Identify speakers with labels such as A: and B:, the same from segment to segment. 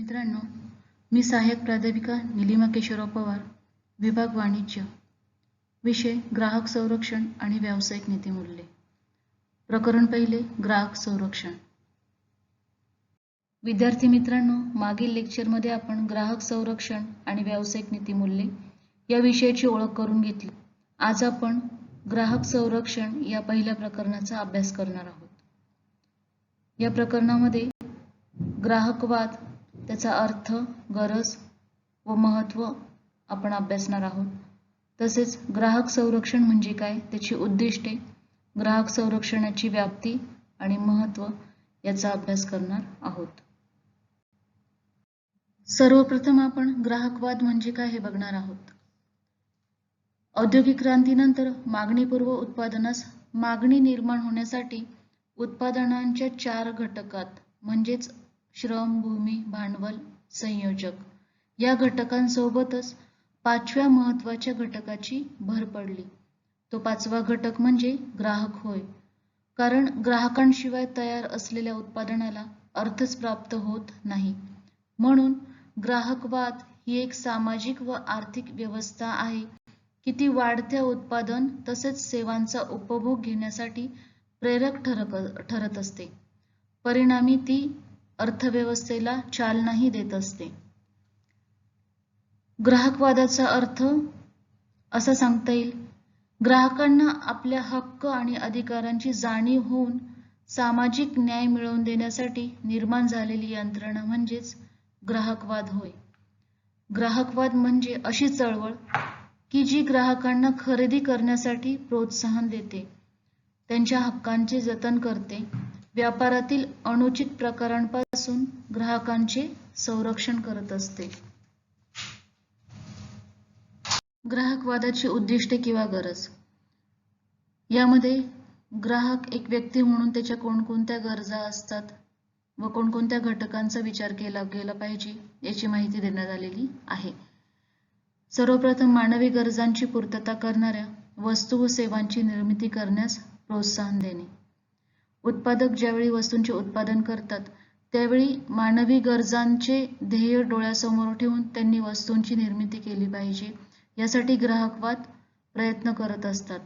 A: मित्रांनो, मी सहाय्यक प्राध्यापिका निलिमा केशवराव पवार, विभाग वाणिज्य, विषय ग्राहक संरक्षण आणि व्यावसायिक नीतिमूल्ये. प्रकरण पहिले, ग्राहक संरक्षण. विद्यार्थी मित्रांनो, मागील लेक्चरमध्ये आपण ग्राहक संरक्षण आणि व्यावसायिक नीतिमूल्ये या विषयाची ओळख करून घेतली. आज आपण ग्राहक संरक्षण या पहिल्या प्रकरणाचा अभ्यास करणार आहोत. या प्रकरणामध्ये ग्राहकवाद, त्याचा अर्थ, गरज व महत्त्व आपण अभ्यासणार आहोत. तसेच ग्राहक संरक्षण म्हणजे काय, त्याची उद्दिष्टे, ग्राहक संरक्षणाची व्याप्ती आणि महत्त्व याचा अभ्यास करणार आहोत. सर्वप्रथम आपण ग्राहकवाद म्हणजे काय हे बघणार आहोत. औद्योगिक क्रांतीनंतर मागणीपूर्व उत्पादनास मागणी निर्माण होण्यासाठी उत्पादनांच्या 4 घटकात म्हणजेच श्रम, भूमी, भांडवल, संयोजक या घटकांसोबतच 5व्या महत्त्वाच्या घटकाची भर पडली. तो 5वा घटक म्हणजे ग्राहक होय. कारण ग्राहकांशिवाय तयार असलेल्या उत्पादनाला अर्थच प्राप्त होत नाही. म्हणून ग्राहकवाद ही एक सामाजिक व आर्थिक व्यवस्था आहे की ती वाढत्या उत्पादन तसेच सेवांचा उपभोग घेण्यासाठी प्रेरक ठरत असते. परिणामी ती अर्थव्यवस्थेला चालनाही देत असते. ग्राहकवादाचा अर्थ असा सांगता येईल, ग्राहकांना आपल्या हक्क आणि अधिकारांची जाणीव होऊन सामाजिक न्याय मिळवून देण्यासाठी निर्माण झालेली यंत्रणा म्हणजेच ग्राहकवाद होय. ग्राहकवाद म्हणजे अशी चळवळ की जी ग्राहकांना खरेदी करण्यासाठी प्रोत्साहन देते, त्यांच्या हक्कांचे जतन करते, व्यापारातील अनुचित प्रकारांपासून ग्राहकांचे संरक्षण करत असते. ग्राहकवादाची उद्दिष्टे किंवा गरज. यामध्ये ग्राहक एक व्यक्ती म्हणून त्याच्या कोणकोणत्या गरजा असतात व कोणकोणत्या घटकांचा विचार केला गेला पाहिजे याची माहिती देण्यात आलेली आहे. सर्वप्रथम मानवी गरजांची पूर्तता करणाऱ्या वस्तू व सेवांची निर्मिती करण्यास प्रोत्साहन देणे. उत्पादक ज्यावेळी वस्तूंचे उत्पादन करतात त्यावेळी मानवी गरजांचे ध्येय डोळ्यासमोर ठेवून त्यांनी वस्तूंची निर्मिती केली पाहिजे, यासाठी ग्राहकवाद प्रयत्न करत असतात.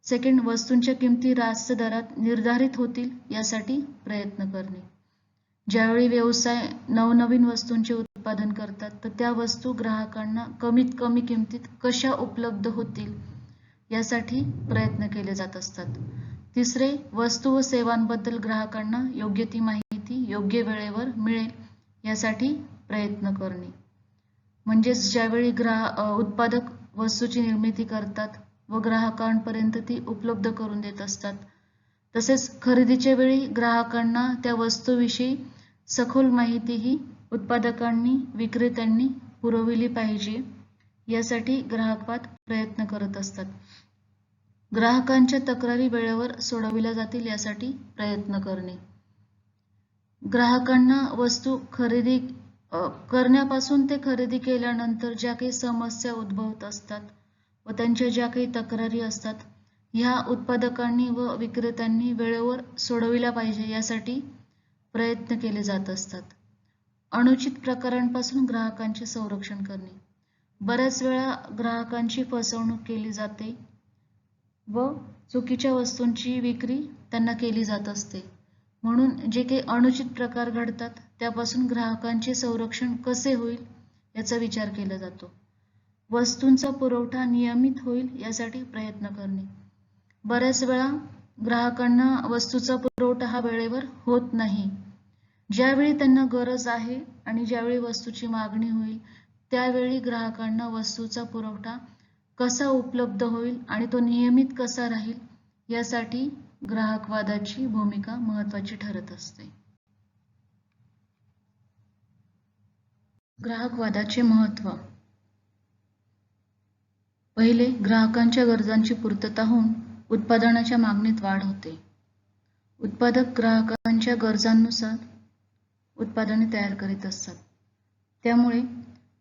A: सेकंड, वस्तूंच्या किमती रास्त दरात निर्धारित होतील यासाठी प्रयत्न करणे. ज्यावेळी व्यवसाय नवनवीन वस्तूंचे उत्पादन करतात तर त्या वस्तू ग्राहकांना कमीत कमी किमतीत कशा उपलब्ध होतील यासाठी प्रयत्न केले जात असतात. तिसरे, वस्तू व सेवांबद्दल ग्राहकांना योग्य ती माहिती योग्य वेळेवर मिळेल यासाठी प्रयत्न करणे. म्हणजेच ज्यावेळी उत्पादक वस्तूची निर्मिती करतात व ग्राहकांपर्यंत ती उपलब्ध करून देत असतात, तसेच खरेदीच्या वेळी ग्राहकांना त्या वस्तूविषयी सखोल माहितीही उत्पादकांनी विक्रेत्यांनी पुरविली पाहिजे यासाठी ग्राहकवाद प्रयत्न करत असतात. ग्राहकांच्या तक्रारी वेळेवर सोडविल्या जातील यासाठी प्रयत्न करणे. ग्राहकांना वस्तू खरेदी करण्यापासून ते खरेदी केल्यानंतर ज्या काही समस्या उद्भवत असतात व त्यांच्या ज्या काही तक्रारी असतात ह्या उत्पादकांनी व विक्रेत्यांनी वेळेवर सोडविल्या पाहिजे यासाठी प्रयत्न केले जात असतात. अनुचित प्रकारांपासून ग्राहकांचे संरक्षण करणे. बऱ्याच वेळा ग्राहकांची फसवणूक केली जाते व चुकीच्या वस्तूंची विक्री त्यांना केली जात असते. म्हणून जे काही अनुचित प्रकार घडतात त्यापासून ग्राहकांचे संरक्षण कसे होईल याचा विचार केला जातो. वस्तूंचा पुरवठा नियमित होईल यासाठी प्रयत्न करणे. बऱ्याच वेळा ग्राहकांना वस्तूचा पुरवठा हा वेळेवर होत नाही. ज्यावेळी त्यांना गरज आहे आणि ज्यावेळी वस्तूची मागणी होईल त्यावेळी ग्राहकांना वस्तूचा पुरवठा कसा उपलब्ध होईल आणि तो नियमित कसा राहील यासाठी ग्राहकवादाची भूमिका महत्त्वाची ठरत असते. ग्राहकवादाचे महत्त्व. पहिले, ग्राहकांच्या गरजांची पूर्तता होऊन उत्पादनाच्या मागणीत वाढ होते. उत्पादक ग्राहकांच्या गरजांनुसार उत्पादने तयार करीत असतात, त्यामुळे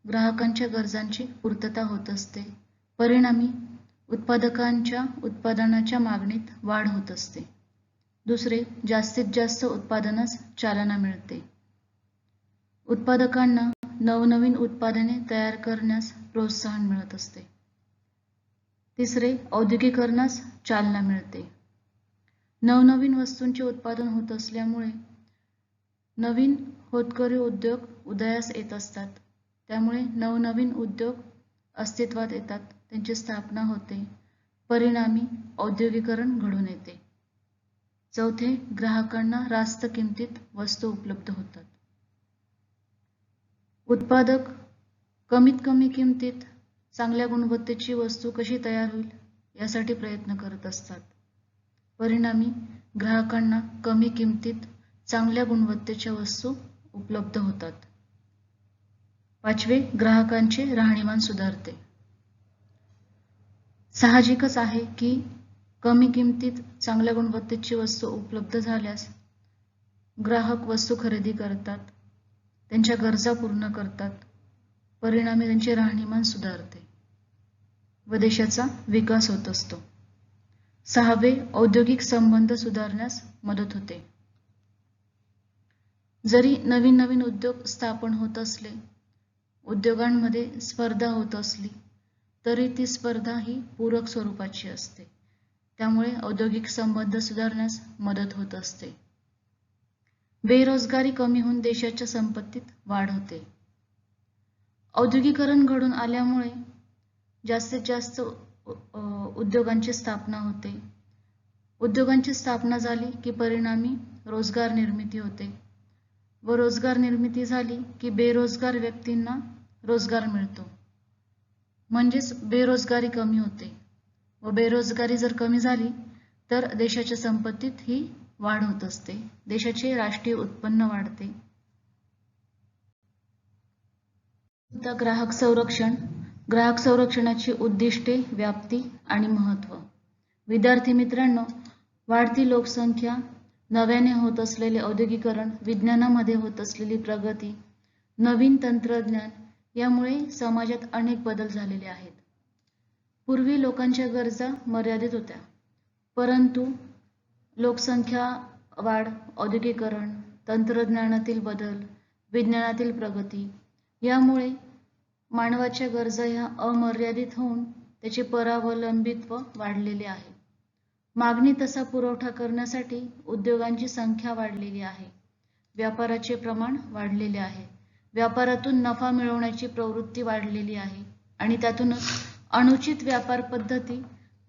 A: ग्राहकांच्या गरजांची पूर्तता होत असते. परिणामी उत्पादकांच्या उत्पादनाच्या मागणीत वाढ होत असते. दुसरे, जास्तीत जास्त उत्पादनास चालना मिळते. उत्पादकांना नवनवीन उत्पादने तयार करण्यास प्रोत्साहन मिळत असते. तिसरे, औद्योगिकरणास चालना मिळते. नवनवीन वस्तूंचे उत्पादन होत असल्यामुळे नवीन होतकरू उद्योग उदयास येत असतात. त्यामुळे नवनवीन उद्योग अस्तित्वात येतात, त्यांची स्थापना होते, परिणामी औद्योगिकरण घडून येते. चौथे, ग्राहकांना रास्त किमतीत वस्तू उपलब्ध होतात. उत्पादक कमीत कमी किमतीत चांगल्या गुणवत्तेची वस्तू कशी तयार होईल यासाठी प्रयत्न करत असतात. परिणामी ग्राहकांना कमी किमतीत चांगल्या गुणवत्तेच्या वस्तू उपलब्ध होतात. पाचवे, ग्राहकांचे राहणीमान सुधारते. साहजिकच आहे की कमी किमतीत चांगल्या गुणवत्तेची वस्तू उपलब्ध झाल्यास ग्राहक वस्तू खरेदी करतात, त्यांच्या गरजा पूर्ण करतात, परिणामी त्यांचे राहणीमान सुधारते व देशाचा विकास होत असतो. सहावे, औद्योगिक संबंध सुधारण्यास मदत होते. जरी नवीन नवीन उद्योग स्थापन होत असले, उद्योगांमध्ये स्पर्धा होत असली, तरी ती स्पर्धा ही पूरक स्वरूपाची असते. त्यामुळे औद्योगिक संबंध सुधारण्यास मदत होत असते. बेरोजगारी कमी होऊन देशाच्या संपत्तीत वाढ होते. औद्योगिकरण घडून आल्यामुळे जास्तीत जास्त उद्योगांची स्थापना होते. उद्योगांची स्थापना झाली की परिणामी रोजगार निर्मिती होते व रोजगार निर्मिती झाली की बेरोजगार व्यक्तींना रोजगार मिळतो, म्हणजेच बेरोजगारी कमी होते व बेरोजगारी जर कमी झाली तर देशाच्या संपत्तीत ही वाढ होत असते, देशाचे राष्ट्रीय उत्पन्न वाढते. ग्राहक संरक्षण. ग्राहक संरक्षणाची उद्दिष्टे, व्याप्ती आणि महत्त्व. विद्यार्थी मित्रांनो, वाढती लोकसंख्या, नव्याने होत असलेले औद्योगिकरण, विज्ञानामध्ये होत असलेली प्रगती, नवीन तंत्रज्ञान यामुळे समाजात अनेक बदल झालेले आहेत. पूर्वी लोकांच्या गरजा मर्यादित होत्या, परंतु लोकसंख्या वाढ, औद्योगिकरण, तंत्रज्ञानातील बदल, विज्ञानातील प्रगती यामुळे मानवाच्या गरजा ह्या अमर्यादित होऊन त्याचे परावलंबित्व वाढलेले आहे. मागणी तसा पुरवठा करण्यासाठी उद्योगांची संख्या वाढलेली आहे, व्यापाराचे प्रमाण वाढलेले आहे, व्यापारातून नफा मिळवण्याची प्रवृत्ती वाढलेली आहे आणि त्यातूनच अनुचित व्यापार पद्धती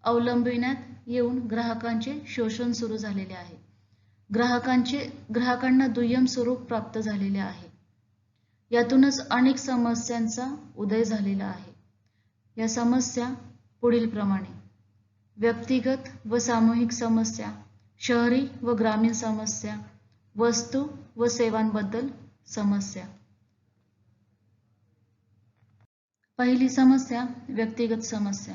A: अवलंबिण्यात येऊन ग्राहकांचे शोषण सुरू झालेले आहे. ग्राहकांना दुय्यम स्वरूप प्राप्त झालेले आहे. यातूनच अनेक समस्यांचा उदय झालेला आहे. या समस्या पुढील प्रमाणे: व्यक्तिगत व सामूहिक समस्या, शहरी व ग्रामीण समस्या, वस्तू व सेवांबद्दल समस्या. पहिली समस्या, व्यक्तिगत समस्या.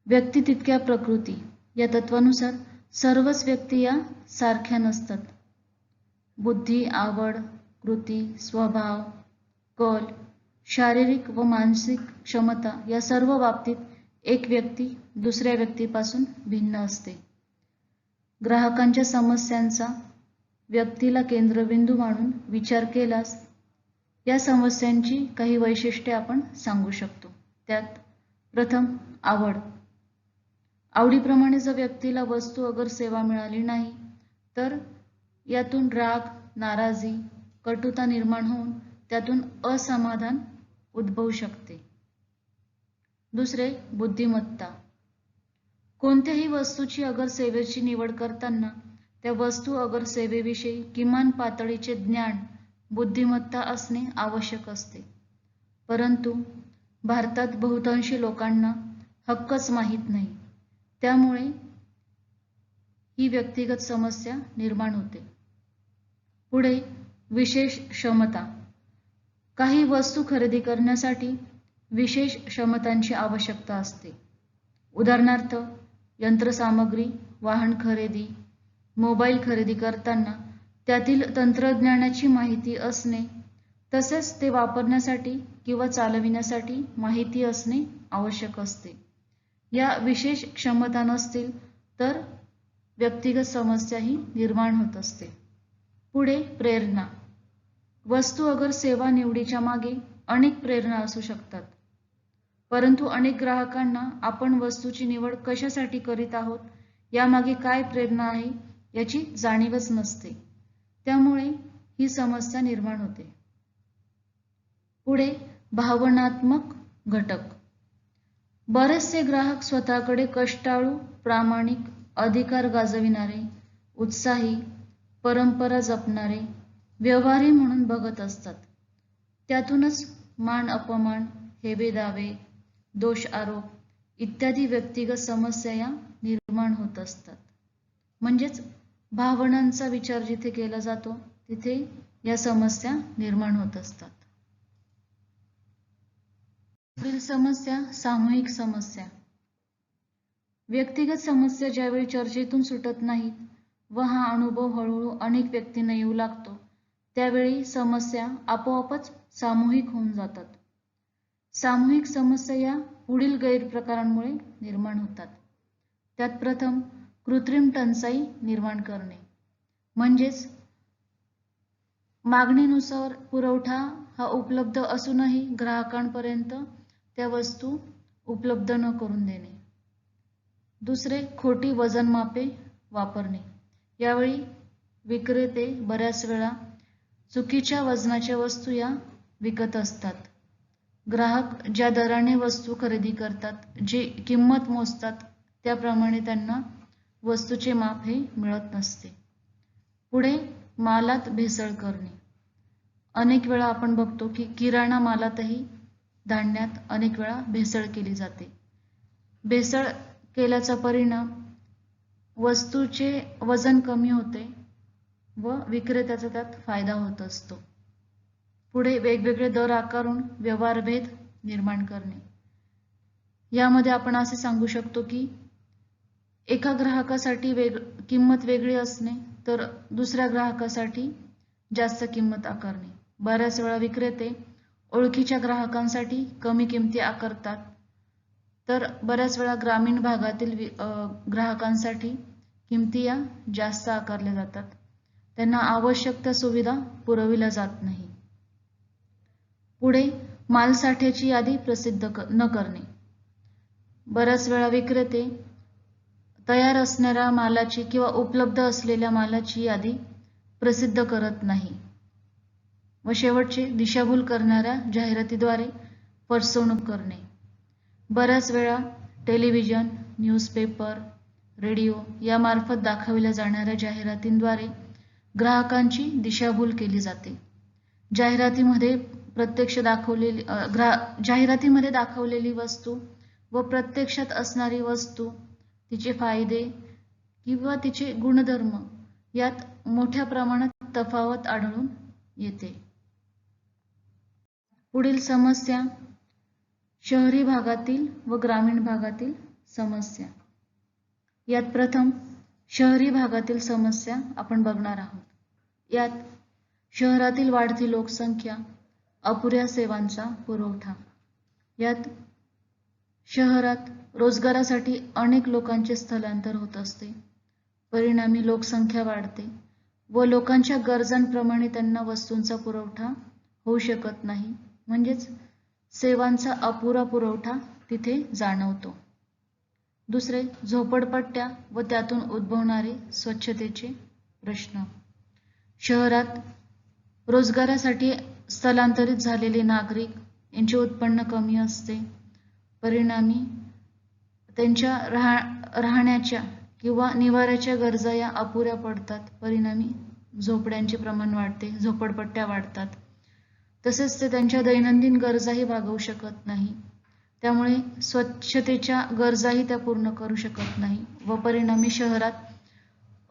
A: व्यक्ती तितक्या प्रकृती या तत्वानुसार सर्वच व्यक्ती या सारख्या नसतात. बुद्धी, आवड, कृती, स्वभाव, कल, शारीरिक व मानसिक क्षमता या सर्व बाबतीत एक व्यक्ती दुसऱ्या व्यक्तीपासून भिन्न असते. ग्राहकांच्या समस्यांचा व्यक्तीला केंद्रबिंदू मानून विचार केल्यास या समस्यांची काही वैशिष्ट्ये आपण सांगू शकतो. त्यात प्रथम, आवड. आवडीप्रमाणे जर व्यक्तीला वस्तू अगर सेवा मिळाली नाही तर यातून राग, नाराजी, कटुता निर्माण होऊन त्यातून असमाधान उद्भवू शकते. दुसरे, बुद्धिमत्ता. कोणत्याही वस्तूची अगर सेवेची निवड करताना त्या वस्तू अगर सेवेविषयी किमान पातळीचे ज्ञान, बुद्धिमत्ता असणे आवश्यक असते. परंतु भारतात बहुतांशी लोकांना हक्कच माहीत नाही, त्यामुळे ही व्यक्तिगत समस्या निर्माण होते. पुढे, विशेष क्षमता. काही वस्तू खरेदी करण्यासाठी विशेष क्षमतांची आवश्यकता असते. उदाहरणार्थ, यंत्रसामग्री, वाहन खरेदी, मोबाईल खरेदी करताना त्यातील तंत्रज्ञानाची माहिती असणे, तसेच ते वापरण्यासाठी किंवा चालविण्यासाठी माहिती असणे आवश्यक असते. या विशेष क्षमता नसतील तर व्यक्तिगत समस्या ही निर्माण होत असते. पुढे, प्रेरणा. वस्तू अगर सेवा निवडीच्या मागे अनेक प्रेरणा असू शकतात, परंतु अनेक ग्राहकांना आपण वस्तूची निवड कशासाठी करीत आहोत, यामागे काय प्रेरणा आहे याची जाणीवच नसते. त्यामुळे ही समस्या निर्माण होते. पुढे भावनात्मक घटक. बरेचसे ग्राहक स्वतःकडे कष्टाळू, प्रामाणिक, अधिकार गाजविणारे, उत्साही, परंपरा जपणारे, व्यवहारी म्हणून बघत असतात. त्यातूनच मान अपमान, हेवेदावे, दोष आरोप इत्यादी व्यक्तिगत समस्या या निर्माण होत असतात. म्हणजेच भावनांचा विचार जिथे केला जातो तिथे या समस्या निर्माण होत असतात. पुढील समस्या सामूहिक समस्या. व्यक्तिगत समस्या ज्यावेळी चर्चेतून सुटत नाहीत व हा अनुभव हळूहळू अनेक व्यक्तींना येऊ लागतो, त्यावेळी समस्या आपोआपच सामूहिक होऊन जातात. सामूहिक समस्या या पुढील गैरप्रकारांमुळे निर्माण होतात. त्यात प्रथम कृत्रिम टंचाई निर्माण करणे, म्हणजेच मागणीनुसार पुरवठा हा उपलब्ध असूनही ग्राहकांपर्यंत त्या वस्तू उपलब्ध न करून देणे. दुसरे खोटी वजनमापे वापरणे. यावेळी विक्रेते बऱ्याच वेळा चुकीच्या वजनाच्या वस्तू या विकत असतात. ग्राहक ज्या दराने वस्तू खरेदी करतात, जी किंमत मोजतात, त्याप्रमाणे त्यांना वस्तूचे माप हे मिळत नसते. पुढे मालात भेसळ करणे. अनेक वेळा आपण बघतो की किराणा मालातही धान्यात अनेक वेळा भेसळ केली जाते. भेसळ केल्याचा परिणाम वस्तूचे वजन कमी होते व विक्रेत्याचा त्यात फायदा होत असतो. पुढे वेगवेगळे दर आकारून व्यवहारभेद निर्माण करणे. यामध्ये आपण असे सांगू शकतो की एका ग्राहकासाठी किंमत वेगळी असणे तर दुसऱ्या ग्राहकासाठी जास्त किंमत आकारणे. बऱ्याच वेळा विक्रेते ओळखीच्या ग्राहकांसाठी कमी किमती आकारतात, तर बऱ्याच वेळा ग्रामीण भागातील ग्राहकांसाठी किमती या जास्त आकारल्या जातात. त्यांना आवश्यक त्या सुविधा पुरविल्या जात नाही. पुढे मालसाठ्याची यादी प्रसिद्ध न करणे. बऱ्याच वेळा विक्रेते तयार असणाऱ्या मालाची किंवा उपलब्ध असलेल्या मालाची यादी प्रसिद्ध करत नाही व शेवटचे दिशाभूल करणाऱ्या जाहिरातीद्वारे फसवणूक करणे. बऱ्याच वेळा टेलिव्हिजन, न्यूजपेपर, रेडिओ यामार्फत दाखविल्या जाणाऱ्या जाहिरातींद्वारे ग्राहकांची दिशाभूल केली जाते. जाहिरातीमध्ये दाखवलेली वस्तू व प्रत्यक्षात असणारी वस्तू, तिचे फायदे किंवा तिचे गुणधर्म यात मोठ्या प्रमाणात तफावत आढळून येते. पुढील समस्या शहरी भागातील व ग्रामीण भागातील समस्या. यात प्रथम शहरी भागातील समस्या आपण बघणार आहोत. यात शहरातील वाढती लोकसंख्या, अपुऱ्या सेवांचा पुरवठा. यात शहरात रोजगारासाठी अनेक लोकांचे स्थलांतर होत असते. परिणामी लोकसंख्या वाढते व लोकांच्या गरजांप्रमाणे त्यांना वस्तूंचा पुरवठा होऊ शकत नाही, म्हणजेच सेवांचा अपुरा पुरवठा तिथे जाणवतो. दुसरे झोपडपट्ट्या व त्यातून उद्भवणारे स्वच्छतेचे प्रश्न. शहरात रोजगारासाठी स्थलांतरित झालेले नागरिक यांचे उत्पन्न कमी असते. परिणामी त्यांच्या राहण्याच्या किंवा निवाऱ्याच्या गरजा या अपुऱ्या पडतात. परिणामी झोपड्यांचे प्रमाण वाढते, झोपडपट्ट्या वाढतात. तसेच ते त्यांच्या दैनंदिन गरजाही भागवू शकत नाही. त्यामुळे स्वच्छतेच्या गरजाही त्या पूर्ण करू शकत नाही व परिणामी शहरात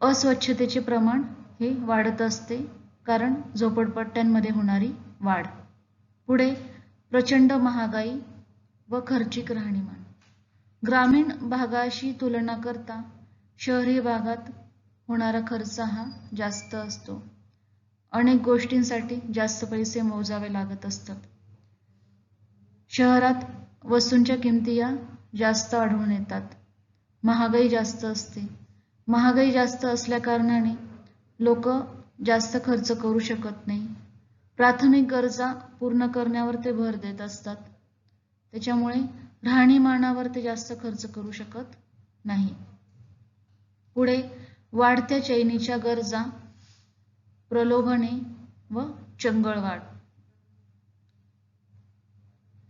A: अस्वच्छतेचे प्रमाण हे वाढत असते, कारण झोपडपट्ट्यांमध्ये होणारी वाढ. पुढे प्रचंड महागाई व खर्चिक राहणीमान. ग्रामीण भागाशी तुलना करता शहरी भागात होणारा खर्च हा जास्त असतो. अनेक गोष्टींसाठी जास्त पैसे मोजावे लागत असतात. शहरात वस्तूंच्या किमती या जास्त आढळून येतात. महागाई जास्त असते. महागाई जास्त असल्या कारणाने लोक जास्त खर्च करू शकत नाही. प्राथमिक गरजा पूर्ण करण्यावर ते भर देत असतात. त्याच्यामुळे राहणीमानावर ते जास्त खर्च करू शकत नाही. पुढे वाढत्या चैनीच्या गरजा, प्रलोभने व चंगळवाढ.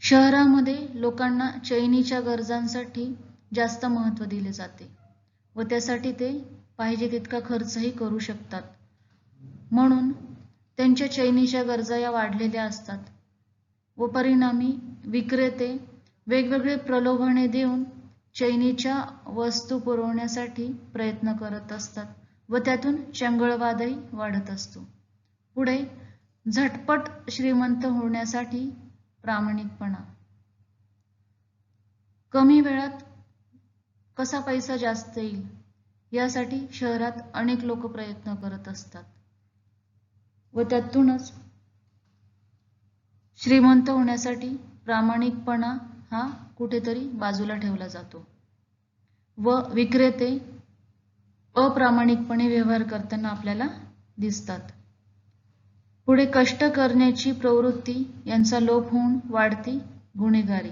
A: शहरामध्ये लोकांना चैनीच्या गरजांसाठी जास्त महत्त्व दिले जाते व त्यासाठी ते पाहिजे तितका खर्चही करू शकतात. म्हणून त्यांच्या चैनीच्या गरजा या वाढलेल्या असतात व परिणामी विक्रेते वेगवेगळे प्रलोभने देऊन चैनीच्या वस्तू पुरवण्यासाठी प्रयत्न करत असतात व त्यातून चंगळवादही वाढत असतो. पुढे झटपट श्रीमंत होण्यासाठी प्रामाणिकपणा. कमी वेळात कसा पैसा जास्त येईल यासाठी शहरात अनेक लोक प्रयत्न करत असतात व त्यातूनच श्रीमंत होण्यासाठी प्रामाणिकपणा हा कुठेतरी बाजूला ठेवला जातो व विक्रेते अप्रामाणिकपणे व्यवहार करताना आपल्याला दिसतात. पुढे कष्ट करण्याची प्रवृत्ती यांचा लोप होऊन वाढती गुन्हेगारी.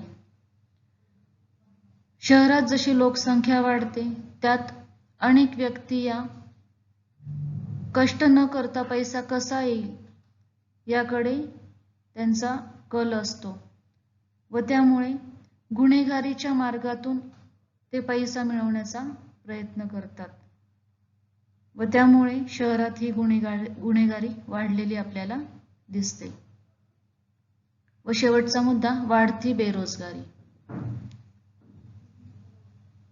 A: शहरात जशी लोकसंख्या वाढते त्यात अनेक व्यक्ती या कष्ट न करता पैसा कसा येईल याकडे त्यांचा कल असतो व त्यामुळे गुन्हेगारीच्या मार्गातून ते पैसा मिळवण्याचा प्रयत्न करतात व त्यामुळे शहरात ही गुन्हेगारी वाढलेली आपल्याला दिसते. व शेवटचा मुद्दा वाढती बेरोजगारी.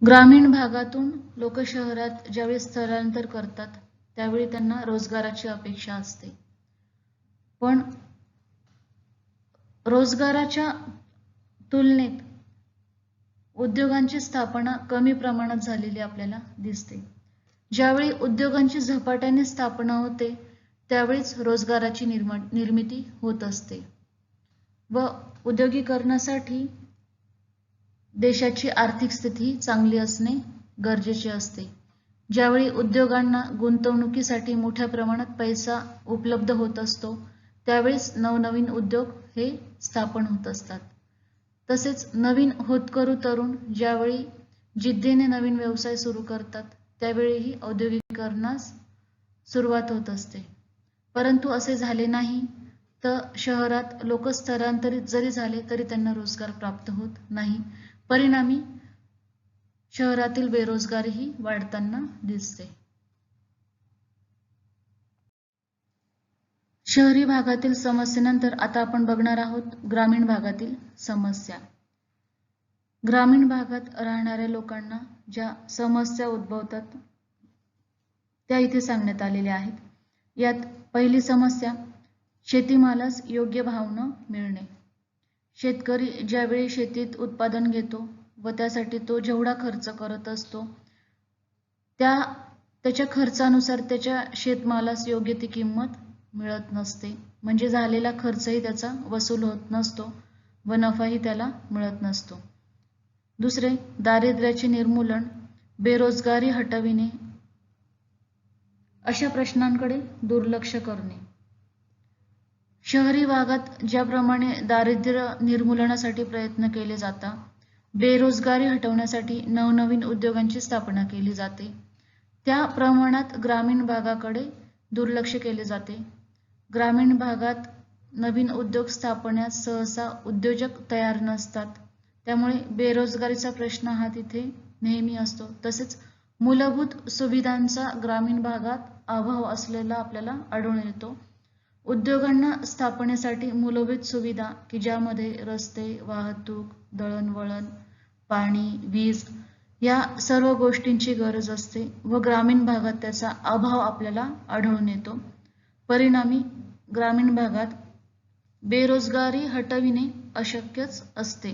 A: ग्रामीण भागातून लोक शहरात ज्यावेळी स्थलांतर करतात त्यावेळी त्यांना रोजगाराची अपेक्षा असते, पण रोजगाराच्या तुलनेत उद्योगांची स्थापना कमी प्रमाणात झालेली आपल्याला दिसते. ज्यावेळी उद्योगांची झपाट्याने स्थापना होते त्यावेळीच रोजगाराची निर्मिती होत असते व उद्योगीकरणासाठी देशाची आर्थिक स्थिती चांगली असणे गरजेचे असते. ज्यावेळी उद्योगांना गुंतवणुकीसाठी मोठ्या प्रमाणात पैसा उपलब्ध होत असतो त्यावेळेस नवनवीन उद्योग हे स्थापन होत असतात. तसेच नवीन होतकरू तरुण ज्यावेळी जिद्दीने नवीन व्यवसाय सुरू करतात त्यावेळीही औद्योगिकीकरणास सुरुवात होत असते. परंतु असे झाले नाही तर शहरात लोक स्थलांतरित जरी झाले तरी त्यांना रोजगार प्राप्त होत नाही. परिणामी शहरातील बेरोजगारीही वाढताना दिसते. शहरी भागातील समस्येनंतर आता आपण बघणार आहोत ग्रामीण भागातील समस्या. ग्रामीण भागात राहणाऱ्या लोकांना ज्या समस्या उद्भवतात त्या इथे सांगण्यात आलेल्या आहेत. यात पहिली समस्या शेतीमालास योग्य भाव न मिळणे. शेतकरी ज्यावेळी शेतीत उत्पादन घेतो व त्यासाठी तो जेवढा खर्च करत असतो त्याच्या खर्चानुसार त्याच्या शेतमालास योग्य ती किंमत मिळत नसते, म्हणजे झालेला खर्चही त्याचा वसूल होत नसतो व नफाही त्याला मिळत नसतो. दुसरे दारिद्र्याचे निर्मूलन, बेरोजगारी हटविणे अशा प्रश्नांकडे दुर्लक्ष करणे. शहरी भागात ज्याप्रमाणे दारिद्र्य निर्मूलनासाठी प्रयत्न केले जातात, बेरोजगारी हटवण्यासाठी नवनवीन उद्योगांची स्थापना केली जाते, त्या प्रमाणात ग्रामीण भागाकडे दुर्लक्ष केले जाते. ग्रामीण भागात नवीन उद्योग स्थापण्यास सहसा उद्योजक तयार नसतात, त्यामुळे बेरोजगारीचा प्रश्न हा तिथे नेहमी असतो. तसेच मूलभूत सुविधांचा ग्रामीण भागात अभाव असलेला आपल्याला आढळून येतो. उद्योगांना स्थापनेसाठी मूलभूत सुविधा की ज्यामध्ये रस्ते, वाहतूक, दळणवळण, पाणी, वीज या सर्व गोष्टींची गरज असते व ग्रामीण भागात त्याचा अभाव आपल्याला आढळून येतो. परिणामी ग्रामीण भागात बेरोजगारी हटविणे अशक्यच असते.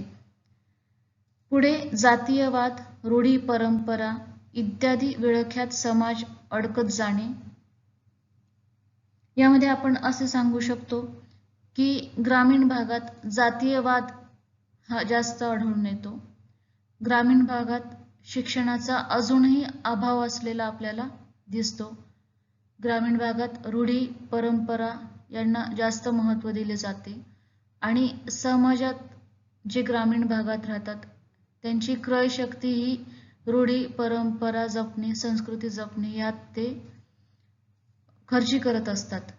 A: पुढे जातीयवाद, रूढी परंपरा इत्यादी विळख्यात समाज अडकत जाणे. यामध्ये आपण असे सांगू शकतो की ग्रामीण भागात जातीयवाद हा जास्त आढळून येतो. ग्रामीण भागात शिक्षणाचा अजूनही अभाव असलेला आपल्याला दिसतो. ग्रामीण भागात रूढी परंपरा यांना जास्त महत्त्व दिले जाते आणि समाजात जे ग्रामीण भागात राहतात त्यांची क्रयशक्ती ही रूढी परंपरा जपणे, संस्कृती जपणे यात ते खर्ची करत असतात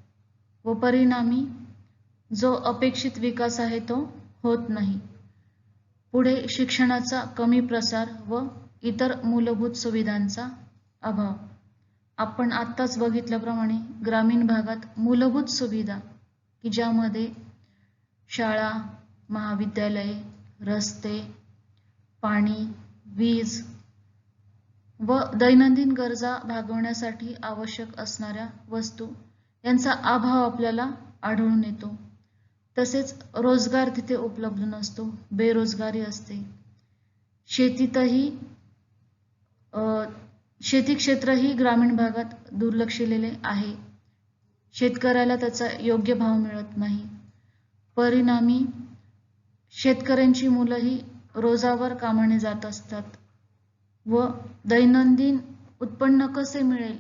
A: व परिणामी जो अपेक्षित विकास आहे तो होत नाही. पुढे शिक्षणाचा कमी प्रसार व इतर मूलभूत सुविधांचा अभाव. आपण आत्ताच बघितल्याप्रमाणे ग्रामीण भागात मूलभूत सुविधा की ज्यामध्ये शाळा, महाविद्यालये, रस्ते, पाणी, वीज व दैनंदिन गरजा भागवण्यासाठी आवश्यक असणाऱ्या वस्तू यांचा अभाव आपल्याला आढळून येतो. तसेच रोजगार तिथे उपलब्ध नसतो, बेरोजगारी असते. शेती क्षेत्रही ग्रामीण भागात दुर्लक्षिलेले आहे. शेतकऱ्याला त्याचा योग्य भाव मिळत नाही. परिणामी शेतकऱ्यांची मुलंही रोजावर कामाने जात असतात व दैनंदिन उत्पन्न कसे मिळेल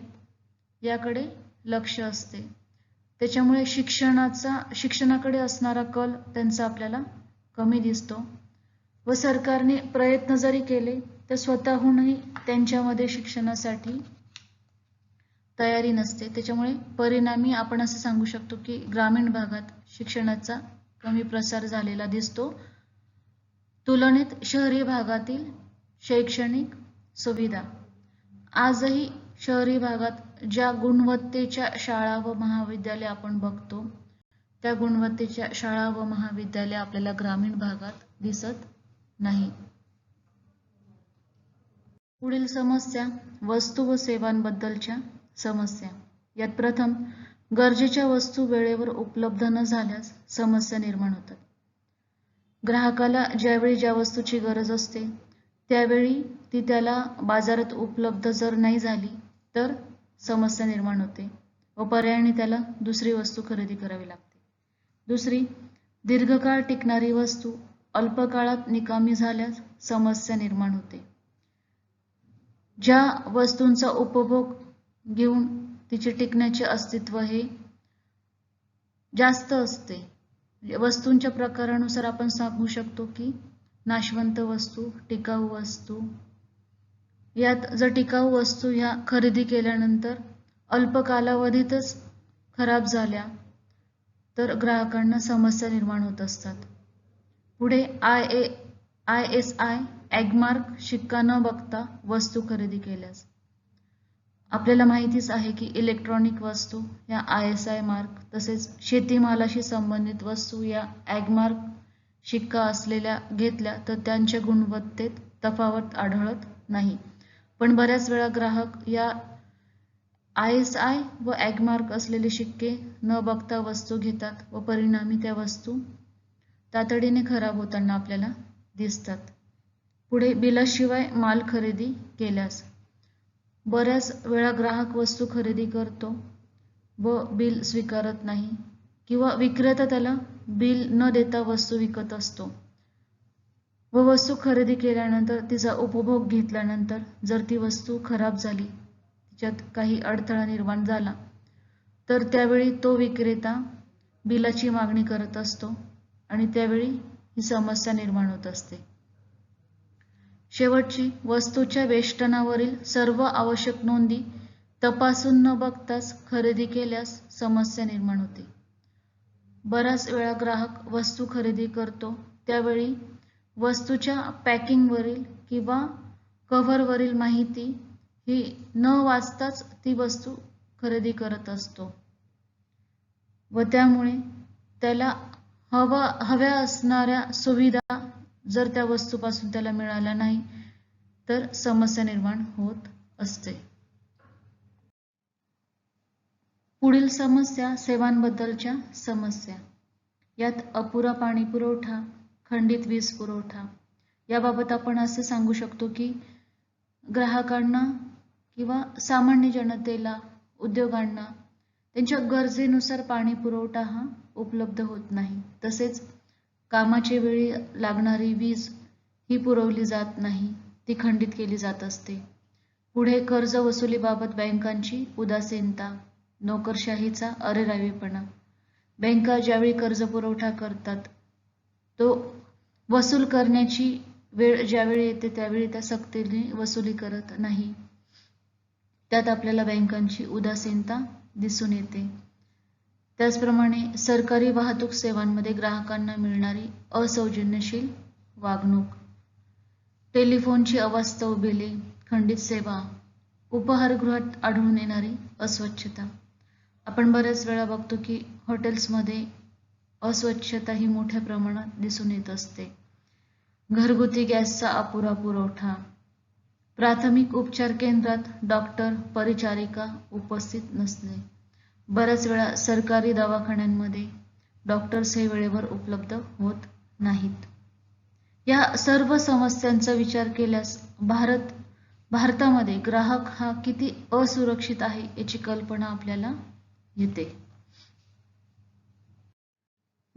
A: याकडे लक्ष असते. त्याच्यामुळे शिक्षणाकडे असणारा कल त्यांचा आपल्याला कमी दिसतो व सरकारने प्रयत्न जरी केले तर स्वतःहूनही त्यांच्यामध्ये शिक्षणासाठी तयारी नसते. त्याच्यामुळे परिणामी आपण असं सांगू शकतो की ग्रामीण भागात शिक्षणाचा कमी प्रसार झालेला दिसतो तुलनेत शहरी भागातील शैक्षणिक सुविधा. आजही शहरी भागात ज्या गुणवत्तेच्या शाळा व महाविद्यालय आपण बघतो त्या गुणवत्तेच्या शाळा व महाविद्यालय आपल्याला ग्रामीण भागात दिसत नाही. पुढील समस्या वस्तू व सेवांबद्दलच्या समस्या. यात प्रथम गरजेच्या वस्तू वेळेवर उपलब्ध न झाल्यास समस्या निर्माण होतात. ग्राहकाला ज्यावेळी ज्या वस्तूची गरज असते त्यावेळी ती त्याला बाजारात उपलब्ध जर नाही झाली तर समस्या निर्माण होते व पर्यायाने त्याला दुसरी वस्तू खरेदी करावी लागते. दुसरी, दीर्घकाळ टिकणारी वस्तू अल्प काळात निकामी झाल्यास समस्या निर्माण होते. ज्या वस्तूंचा उपभोग घेऊन तिचे टिकण्याचे अस्तित्व हे जास्त असते. वस्तूंच्या प्रकारानुसार आपण सांगू शकतो की नाशवंत वस्तू, टिकाऊ वस्तू. यात जर टिकाऊ वस्तू ह्या खरेदी केल्यानंतर अल्प कालावधीतच खराब झाल्या तर ग्राहकांना समस्या निर्माण होत असतात. पुढे ISI ॲग्मार्क शिक्का न बघता वस्तू खरेदी केल्यास. आपल्याला माहितीच आहे की इलेक्ट्रॉनिक वस्तू या ISI मार्क तसेच शेतीमालाशी संबंधित वस्तू या ॲग्मार्क शिक्का असलेल्या घेतल्या तर त्यांच्या गुणवत्तेत तफावत आढळत नाही. पण बऱ्याच वेळा ग्राहक या ISI व ॲग्मार्क असलेले शिक्के न बघता वस्तू घेतात व परिणामी त्या वस्तू तातडीने खराब होताना आपल्याला दिसतात. पुढे बिलाशिवाय माल खरेदी केल्यास. बऱ्याच वेळा ग्राहक वस्तू खरेदी करतो व बिल स्वीकारत नाही किंवा विक्रेता त्याला बिल न देता वस्तू विकत असतो व वस्तू खरेदी केल्यानंतर तिचा उपभोग घेतल्यानंतर जर ती वस्तू खराब झाली, तिच्यात काही अडथळा निर्माण झाला तर त्यावेळी तो विक्रेता बिलाची मागणी करत असतो आणि त्यावेळी ही समस्या निर्माण होत असते. शेवटची, वस्तूच्या वेष्टनावरील सर्व आवश्यक नोंदी तपासून न बघताच खरेदी केल्यास समस्या निर्माण होते. बराच वेळा ग्राहक वस्तू खरेदी करतो त्यावेळी वस्तूच्या पॅकिंगवरील किंवा कव्हरवरील माहिती ही न वाचताच ती वस्तू खरेदी करत असतो व त्यामुळे त्याला हव्या असणाऱ्या सुविधा जर त्या वस्तूपासून त्याला मिळाल्या नाही तर समस्या निर्माण होत असते. पुढील समस्या सेवांबद्दलच्या समस्या. यात अपुरा पाणी पुरवठा, खंडित वीज पुरवठा. याबाबत आपण असे सांगू शकतो की ग्राहकांना किंवा सामान्य जनतेला, उद्योगांना त्यांच्या गरजेनुसार पाणी पुरवठा हा उपलब्ध होत नाही. तसेच कामाच्या वेळी लागणारी वीज ही पुरवली जात नाही, ती खंडित केली जात असते. पुढे कर्ज वसुलीबाबत बँकांची उदासीनता, नोकरशाहीचा अरेरावीपणा. बँका ज्यावेळी कर्ज पुरवठा करतात तो वसूल करण्याची वेळ ज्यावेळी येते त्यावेळी त्या सक्तीने वसुली करत नाही. त्यात आपल्याला बँकांची उदासीनता दिसून येते. त्याचप्रमाणे सरकारी वाहतूक सेवांमध्ये ग्राहकांना मिळणारी असौजन्यशील वागणूक, टेलिफोनची अवास्तव बिले, खंडित सेवा, उपाहारगृहात आढळून येणारी अस्वच्छता. आपण बऱ्याच वेळा बघतो की हॉटेल्समध्ये अस्वच्छता ही मोठ्या प्रमाणात दिसून येत असते. घरगुती गॅसचा अपुरा पुरवठा, प्राथमिक उपचार केंद्रात डॉक्टर परिचारिका उपस्थित नसणे, बऱ्याच वेळा सरकारी दवाखान्यांमध्ये डॉक्टर्स हे वेळेवर उपलब्ध होत नाहीत. या सर्व समस्यांचा विचार केल्यास भारतामध्ये ग्राहक हा किती असुरक्षित आहे याची कल्पना आपल्याला येते.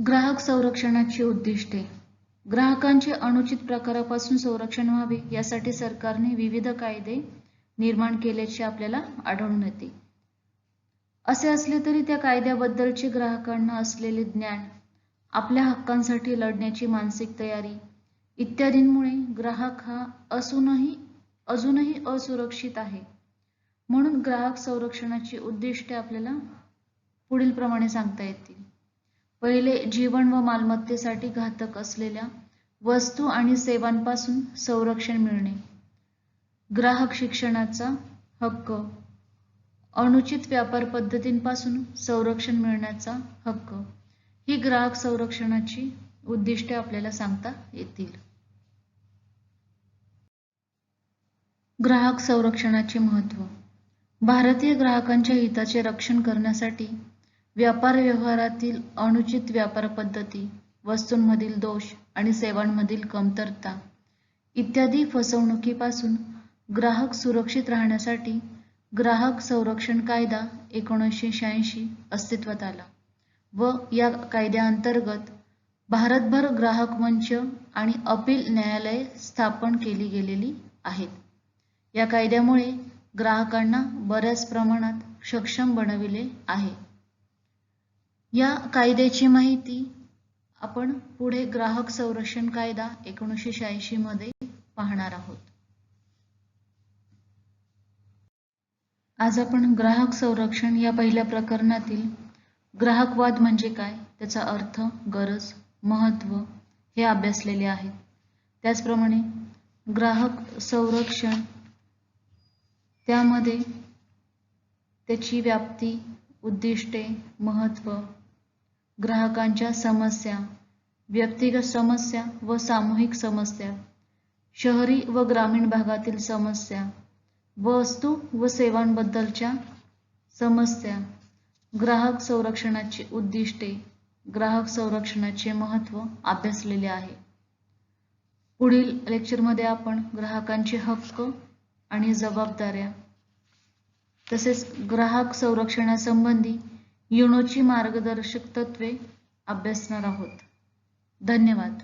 A: ग्राहक संरक्षणाची उद्दिष्टे. ग्राहकांचे अनुचित प्रकारापासून संरक्षण व्हावे यासाठी सरकारने विविध कायदे निर्माण केल्याचे आपल्याला आढळून येते. असे असले तरी त्या कायद्याबद्दलचे ग्राहकांना असलेले ज्ञान, आपल्या हक्कांसाठी लढण्याची मानसिक तयारी इत्यादींमुळे ग्राहक हा अजूनही असुरक्षित आहे. म्हणून ग्राहक संरक्षणाची उद्दिष्टे आपल्याला पुढील प्रमाणे सांगता येतील. पहिले, जीवन व मालमत्तेसाठी घातक असलेल्या वस्तू आणि सेवांपासून संरक्षण मिळणे. ग्राहक शिक्षणाचा हक्क, अनुचित व्यापार पद्धतींपासून संरक्षण मिळण्याचा हक्क ही ग्राहक संरक्षणाची उद्दिष्टे आपल्याला सांगता येतील. ग्राहक संरक्षणाचे महत्त्व. भारतीय ग्राहकांच्या हिताचे रक्षण करण्यासाठी व्यापार व्यवहारातील अनुचित व्यापार पद्धती, वस्तूंमधील दोष आणि सेवांमधील कमतरता इत्यादी फसवणुकीपासून ग्राहक सुरक्षित राहण्यासाठी ग्राहक संरक्षण कायदा 1986 अस्तित्वात आला व या कायद्याअंतर्गत भारतभर ग्राहक मंच आणि अपील न्यायालये स्थापन केली गेलेली आहेत. या कायद्यामुळे ग्राहकांना बऱ्याच प्रमाणात सक्षम बनविले आहे. या कायद्याची माहिती आपण पुढे ग्राहक संरक्षण कायदा 1986 मध्ये पाहणार आहोत. आज आपण ग्राहक संरक्षण या पहिल्या प्रकरणातील ग्राहकवाद म्हणजे काय, त्याचा अर्थ, गरज, महत्त्व हे अभ्यासलेले आहेत. त्याचप्रमाणे ग्राहक संरक्षण त्यामध्ये त्याची व्याप्ती, उद्दिष्टे, महत्त्व, ग्राहकांच्या समस्या, व्यक्तिगत समस्या व सामूहिक समस्या, शहरी व ग्रामीण भागातील समस्या, वस्तू व सेवांबद्दलच्या समस्या, ग्राहक संरक्षणाची उद्दिष्टे, ग्राहक संरक्षणाचे महत्त्व अभ्यासलेले आहे. पुढील लेक्चरमध्ये आपण ग्राहकांचे हक्क आणि जबाबदाऱ्या तसेच ग्राहक संरक्षणासंबंधी युनोची मार्गदर्शक तत्त्वे अभ्यासणार आहोत. धन्यवाद.